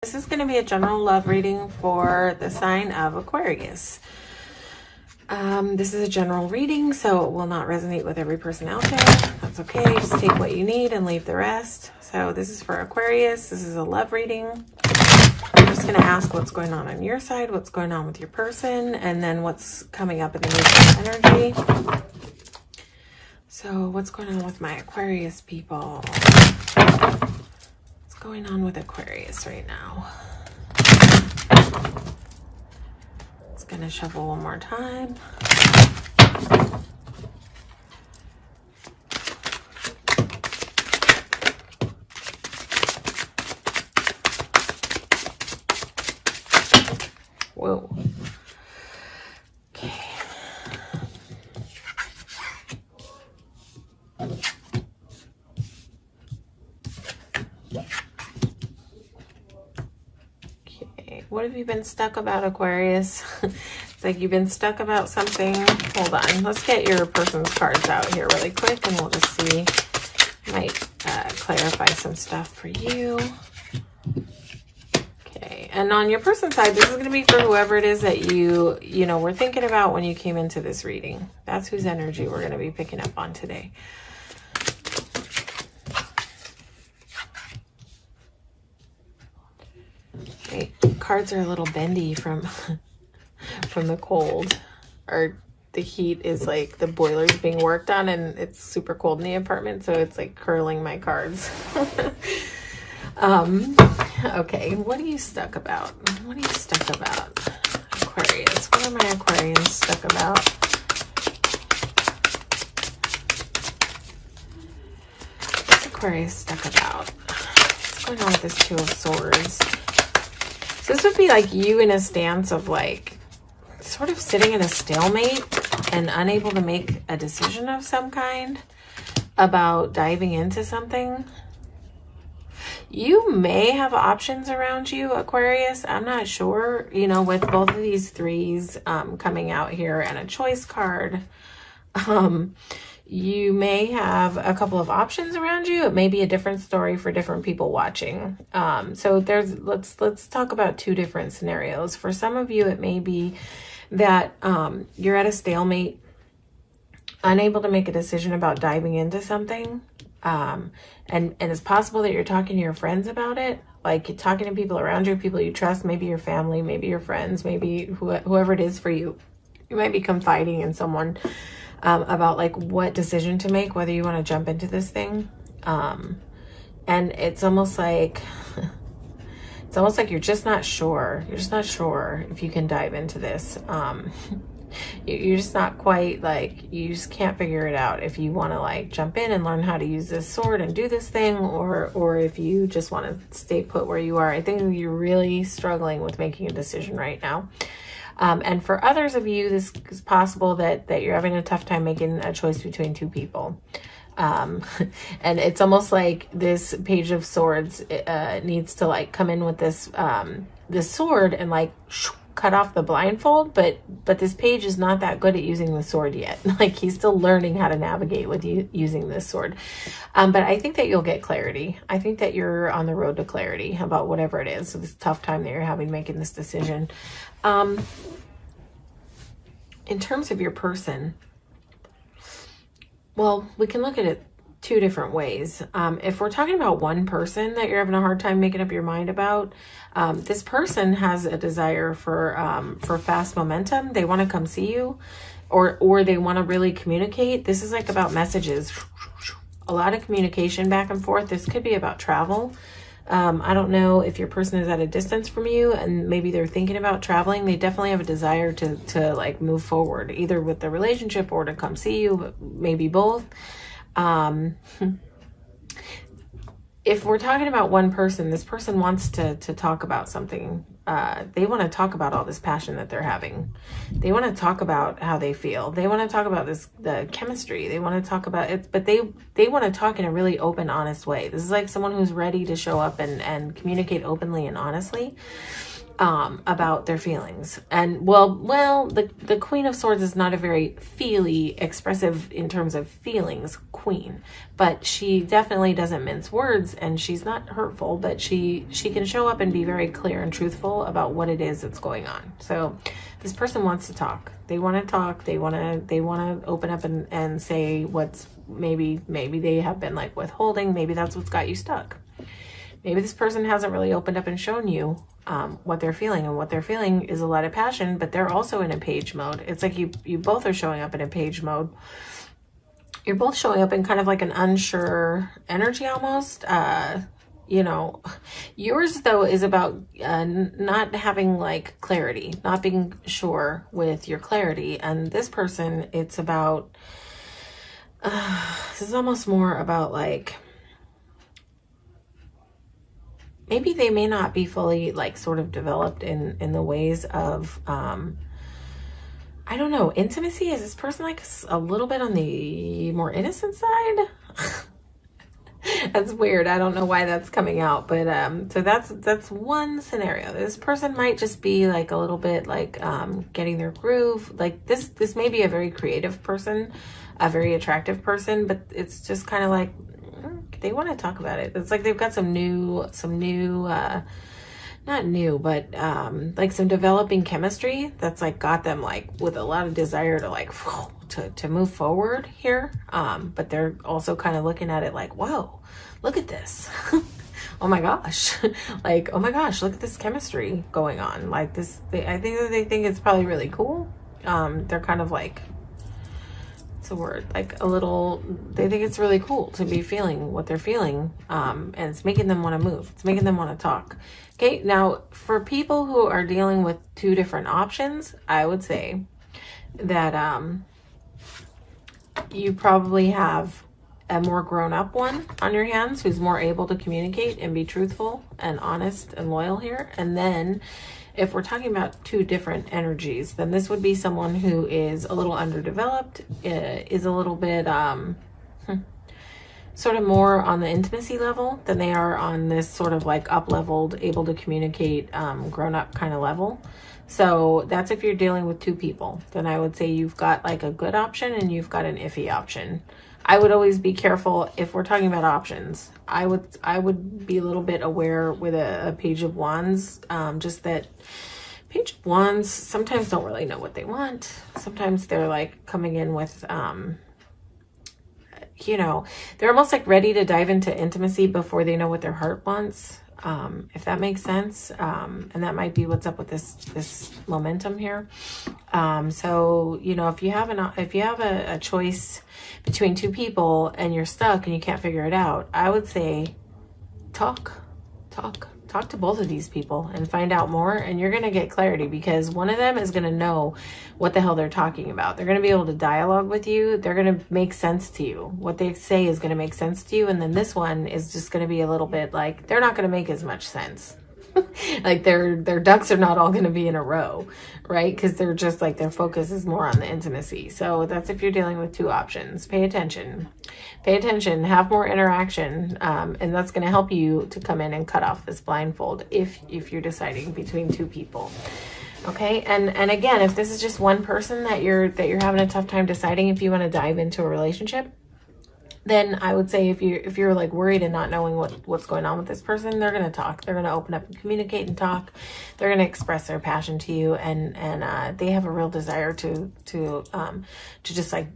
This is going to be a general love reading for the sign of Aquarius. This is a general reading, so it will not resonate with every person out there. That's okay. Just take what you need and leave the rest. So this is for Aquarius. This is a love reading. I'm just going to ask what's going on your side, what's going on with your person, and then what's coming up in the mutual energy. So what's going on with my Aquarius people? What's going on with Aquarius right now? It's going to shuffle one more time. Whoa. Okay. Okay. What have you been stuck about, Aquarius? It's like you've been stuck about something. Hold on. Let's get your person's cards out here really quick and we'll just see. Might clarify some stuff for you. And on your person's side, this is going to be for whoever it is that you were thinking about when you came into this reading. That's whose energy we're going to be picking up on today. Okay, cards are a little bendy from the cold, or the heat is like the boiler's being worked on and it's super cold in the apartment, so it's like curling my cards. Okay, what are you stuck about? What are you stuck about, Aquarius? What are my Aquarians stuck about? What's Aquarius stuck about? What's going on with this Two of Swords? So this would be like you in a stance of like sort of sitting in a stalemate and unable to make a decision of some kind about diving into something. You may have options around you, Aquarius. I'm not sure, with both of these threes coming out here and a choice card. You may have a couple of options around you. It may be a different story for different people watching. So let's talk about two different scenarios. For some of you, it may be that you're at a stalemate, unable to make a decision about diving into something. And it's possible that you're talking to your friends about it, like you're talking to people around you, people you trust, maybe your family, maybe your friends, maybe whoever it is for you. You might be confiding in someone about like what decision to make, whether you want to jump into this thing. And it's almost like you're just not sure. You're just not sure if you can dive into this. You're just not quite like, you just can't figure it out if you want to like jump in and learn how to use this sword and do this thing, or if you just want to stay put where you are. I think you're really struggling with making a decision right now. And for others of you, this is possible that you're having a tough time making a choice between two people. And it's almost like this Page of Swords needs to like come in with this this sword and like cut off the blindfold, but this page is not that good at using the sword yet. Like he's still learning how to navigate with using this sword. But I think that you'll get clarity. I think that you're on the road to clarity about whatever it is. So this tough time that you're having making this decision. In terms of your person, well, we can look at it two different ways. If we're talking about one person that you're having a hard time making up your mind about, this person has a desire for fast momentum. They want to come see you, or they want to really communicate. This is like about messages, a lot of communication back and forth. This could be about travel. I don't know if your person is at a distance from you and maybe they're thinking about traveling. They definitely have a desire to like move forward, either with the relationship or to come see you, but maybe both. If we're talking about one person, this person wants to talk about something. They want to talk about all this passion that they're having. They want to talk about how they feel. They want to talk about the chemistry. They want to talk about it, but they want to talk in a really open, honest way. This is like someone who's ready to show up and communicate openly and honestly. about their feelings. And well, the Queen of Swords is not a very feely, expressive in terms of feelings queen, but she definitely doesn't mince words, and she's not hurtful, but she can show up and be very clear and truthful about what it is that's going on. So this person wants to talk. They want to talk. They want to open up and say what's maybe they have been like withholding. Maybe that's what's got you stuck. Maybe this person hasn't really opened up and shown you what they're feeling, and what they're feeling is a lot of passion, but they're also in a page mode. It's like you both are showing up in a page mode. You're both showing up in kind of like an unsure energy almost. You know, yours though is about not having like clarity, not being sure with your clarity. And this person, it's about, this is almost more about like, maybe they may not be fully like sort of developed in the ways of, I don't know, intimacy. Is this person like a little bit on the more innocent side? That's weird. I don't know why that's coming out, but so that's one scenario. This person might just be like a little bit like getting their groove. Like this may be a very creative person, a very attractive person, but it's just kind of like they want to talk about it. It's like they've got some new not new, but like some developing chemistry that's like got them like with a lot of desire to like to move forward here. But they're also kind of looking at it like, whoa, look at this. Oh my gosh. Like, oh my gosh, look at this chemistry going on. Like this, I think that they think it's probably really cool. They're kind of like, a word, like a little, they think it's really cool to be feeling what they're feeling, and it's making them want to move, it's making them want to talk. Okay, now for people who are dealing with two different options, I would say that you probably have a more grown-up one on your hands who's more able to communicate and be truthful and honest and loyal here. And then if we're talking about two different energies, then this would be someone who is a little underdeveloped, is a little bit sort of more on the intimacy level than they are on this sort of like up-leveled, able to communicate, grown-up kind of level. So that's if you're dealing with two people. Then I would say you've got like a good option and you've got an iffy option. I would always be careful if we're talking about options. I would be a little bit aware with a Page of Wands, just that Page of Wands sometimes don't really know what they want. Sometimes they're like coming in with, you know, they're almost like ready to dive into intimacy before they know what their heart wants, if that makes sense. And that might be what's up with this momentum here. So, you know, if you have a choice between two people and you're stuck and you can't figure it out, I would say talk to both of these people and find out more, and you're going to get clarity, because one of them is going to know what the hell they're talking about. They're going to be able to dialogue with you. They're going to make sense to you. What they say is going to make sense to you. And then this one is just going to be a little bit like, they're not going to make as much sense. Like their ducks are not all going to be in a row, right? Because they're just like, their focus is more on the intimacy. So that's if you're dealing with two options. Pay attention, have more interaction, and that's going to help you to come in and cut off this blindfold if you're deciding between two people. Okay, and again, if this is just one person that you're having a tough time deciding if you want to dive into a relationship, then I would say if you're like worried and not knowing what's going on with this person, they're going to talk. They're going to open up and communicate and talk. They're going to express their passion to you, and they have a real desire to just like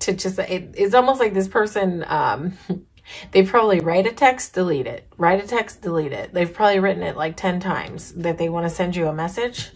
to just, it's almost like this person, they probably write a text, delete it, write a text, delete it. They've probably written it like 10 times that they want to send you a message,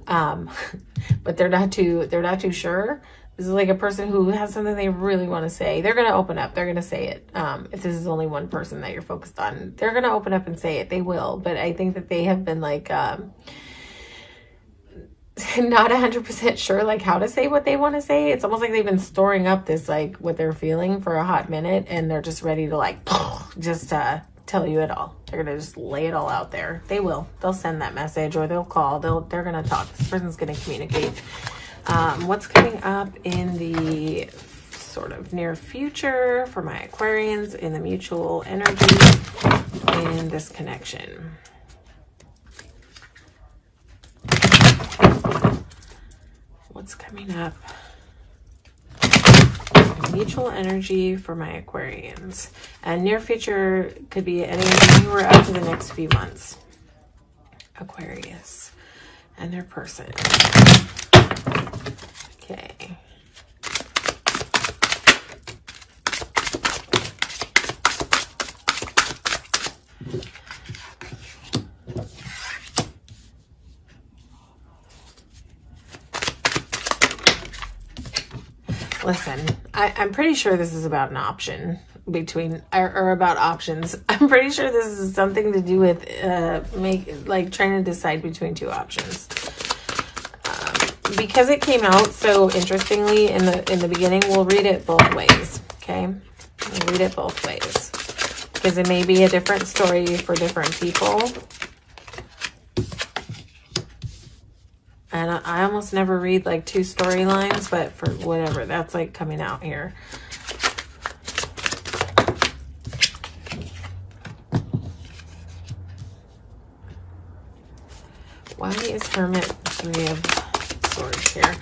but they're not too sure. This is like a person who has something they really want to say. They're going to open up. They're going to say it. If this is only one person that you're focused on, they're going to open up and say it. They will. But I think that they have been like, not 100% sure like how to say what they want to say. It's almost like they've been storing up this, like what they're feeling for a hot minute, and they're just ready to like, just tell you it all. They're going to just lay it all out there. They will. They'll send that message, or they'll call. They're going to talk. This person's going to communicate. What's coming up in the sort of near future for my Aquarians in the mutual energy in this connection? What's coming up? Mutual energy for my Aquarians. And near future could be anywhere up to the next few months. Aquarius and their person. Okay. Listen, I'm pretty sure this is about an option between, or about options. I'm pretty sure this is something to do with trying to decide between two options. Because it came out so interestingly in the beginning, we'll read it both ways. Okay, we'll read it both ways because it may be a different story for different people. And I almost never read like two storylines, but for whatever, that's like coming out here. Why is Hermit 3 of Swords here?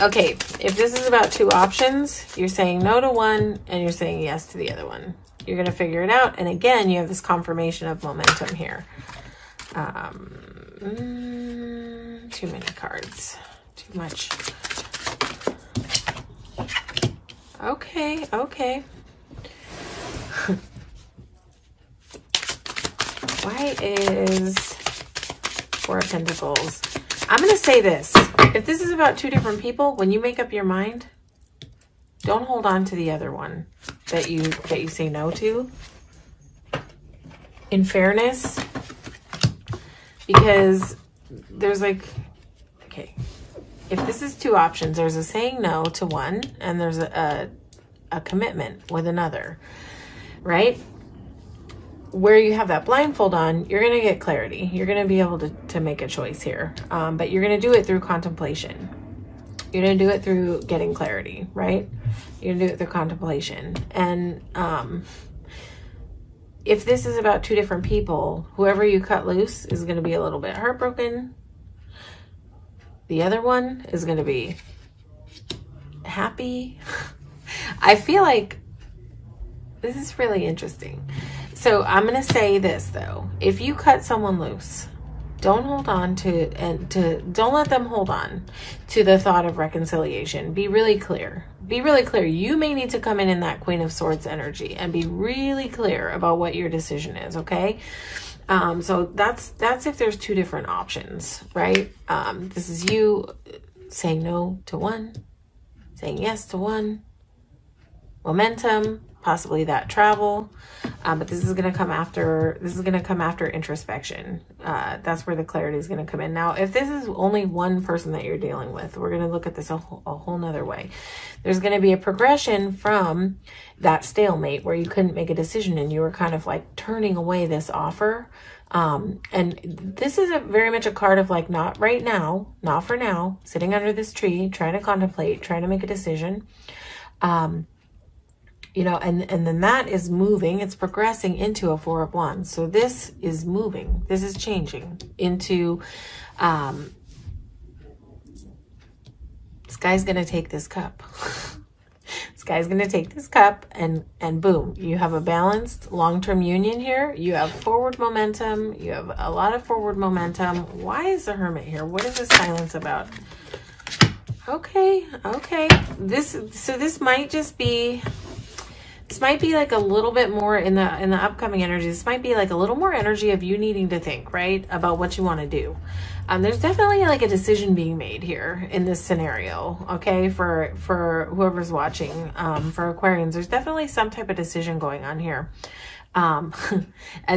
Okay, if this is about two options, you're saying no to one and you're saying yes to the other one. You're going to figure it out. And again, you have this confirmation of momentum here. Too many cards. Too much. Okay, okay. Why is 4 of Pentacles? I'm going to say this. If this is about two different people, when you make up your mind, don't hold on to the other one that you say no to. In fairness, because there's like, okay, if this is two options, there's a saying no to one and there's a commitment with another, right? Where you have that blindfold on, you're going to get clarity. You're going to be able to make a choice here, but you're going to do it through contemplation. You're going to do it through getting clarity, right? You're going to do it through contemplation. And if this is about two different people, whoever you cut loose is going to be a little bit heartbroken. The other one is going to be happy. I feel like this is really interesting. So I'm going to say this though. If you cut someone loose, don't hold on don't let them hold on to the thought of reconciliation. Be really clear. Be really clear. You may need to come in that Queen of Swords energy and be really clear about what your decision is, okay? So that's if there's two different options, right? This is you saying no to one, saying yes to one, momentum, possibly that travel, but this is going to come after introspection. That's where the clarity is going to come in. Now, if this is only one person that you're dealing with, we're going to look at this a whole nother way. There's going to be a progression from that stalemate where you couldn't make a decision and you were kind of like turning away this offer. And this is very much a card of like, not right now, not for now, sitting under this tree, trying to contemplate, trying to make a decision. You know, and then that is moving. It's progressing into a 4 of Wands. So this is moving. This is changing into, this guy's going to take this cup. This guy's going to take this cup and boom, you have a balanced long-term union here. You have forward momentum. You have a lot of forward momentum. Why is the Hermit here? What is this silence about? Okay. Okay. This might just be, this might be like a little bit more in the upcoming energy. This might be like a little more energy of you needing to think, right, about what you want to do. There's definitely like a decision being made here in this scenario, okay, for whoever's watching, for Aquarians. There's definitely some type of decision going on here. And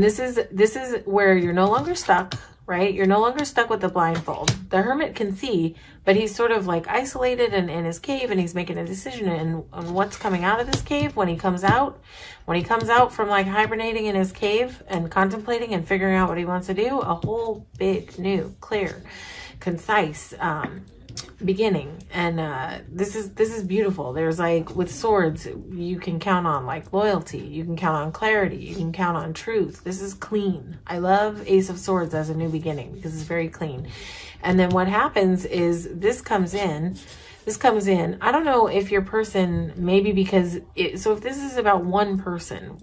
this is where you're no longer stuck, right? You're no longer stuck with the blindfold. The Hermit can see, but he's sort of like isolated and in his cave, and he's making a decision on what's coming out of this cave when he comes out. When he comes out from like hibernating in his cave and contemplating and figuring out what he wants to do, a whole big, new, clear, concise beginning. And this is beautiful. There's like, with swords, you can count on like loyalty, you can count on clarity, you can count on truth. This is clean. I love Ace of Swords as a new beginning because it's very clean. And then what happens is this comes in. I don't know if your person, maybe because so if this is about one person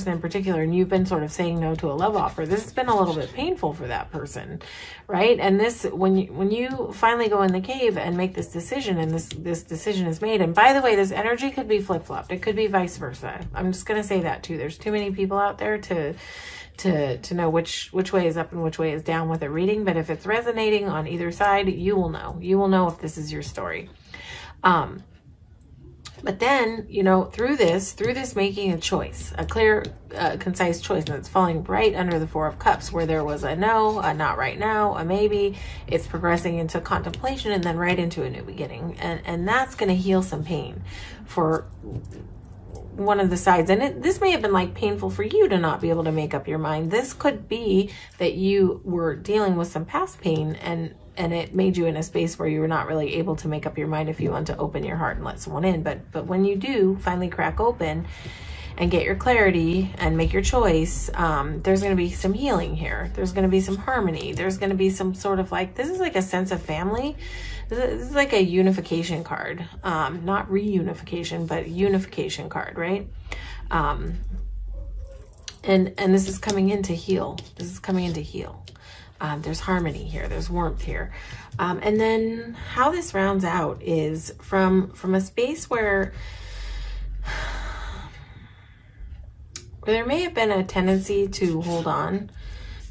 in particular, and you've been sort of saying no to a love offer, this has been a little bit painful for that person, right? And this, when you finally go in the cave and make this decision, and this decision is made, and by the way, this energy could be flip-flopped. It could be vice versa. I'm just going to say that too. There's too many people out there to know which way is up and which way is down with a reading. But if it's resonating on either side, you will know if this is your story. But then, you know, through this making a choice, a clear, concise choice, and it's falling right under the Four of Cups, where there was a no, a not right now, a maybe. It's progressing into contemplation and then right into a new beginning. And that's going to heal some pain for one of the sides. And this may have been like painful for you to not be able to make up your mind. This could be that you were dealing with some past pain, and it made you in a space where you were not really able to make up your mind if you want to open your heart and let someone in. But when you do finally crack open and get your clarity and make your choice, there's going to be some healing here. There's going to be some harmony. There's going to be some sort of like, this is like a sense of family. This is like a unification card, not reunification, but unification card, right? And this is coming in to heal. This is coming in to heal. There's harmony here. There's warmth here. And then how this rounds out is from a space where there may have been a tendency to hold on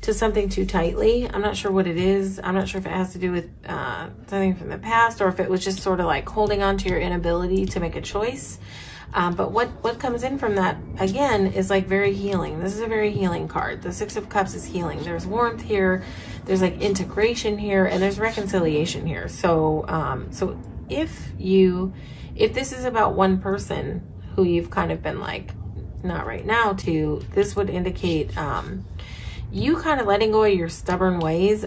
to something too tightly. I'm not sure what it is. I'm not sure if it has to do with something from the past, or if it was just sort of like holding on to your inability to make a choice. But what comes in from that, again, is like very healing. This is a very healing card. The Six of Cups is healing. There's warmth here. There's like integration here, and there's reconciliation here. So, so if this is about one person who you've kind of been like, not right now to, this would indicate, you kind of letting go of your stubborn ways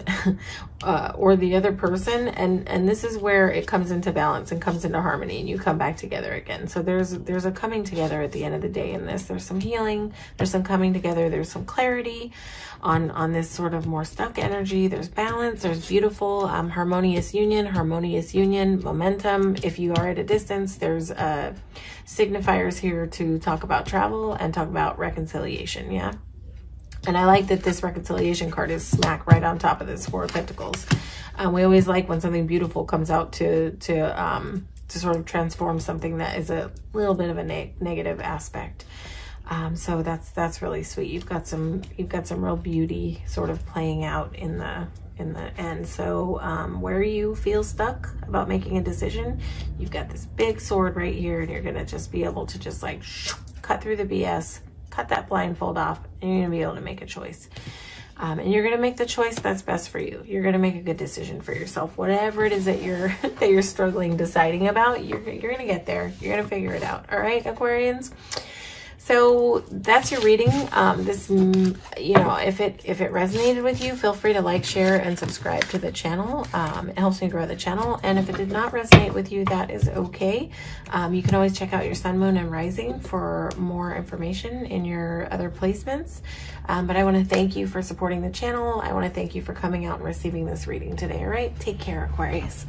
or the other person, and this is where it comes into balance and comes into harmony, and you come back together again. So there's a coming together at the end of the day in this. There's some healing, there's some coming together, there's some clarity on this sort of more stuck energy. There's balance, there's beautiful harmonious union, momentum. If you are at a distance, there's signifiers here to talk about travel and talk about reconciliation. Yeah. And I like that this reconciliation card is smack right on top of this Four of Pentacles. We always like when something beautiful comes out to sort of transform something that is a little bit of a negative aspect. So that's really sweet. You've got some real beauty sort of playing out in the end. So where you feel stuck about making a decision, you've got this big sword right here, and you're gonna just be able to just like cut through the BS. Cut that blindfold off, and you're going to be able to make a choice. And you're going to make the choice that's best for you. You're going to make a good decision for yourself. Whatever it is that you're struggling deciding about, you're going to get there. You're going to figure it out. All right, Aquarians? So that's your reading. This, you know, if it resonated with you, feel free to like, share, and subscribe to the channel. It helps me grow the channel. And if it did not resonate with you, that is okay. You can always check out your sun, moon, and rising for more information in your other placements. But I want to thank you for supporting the channel. I want to thank you for coming out and receiving this reading today. All right, take care, Aquarius.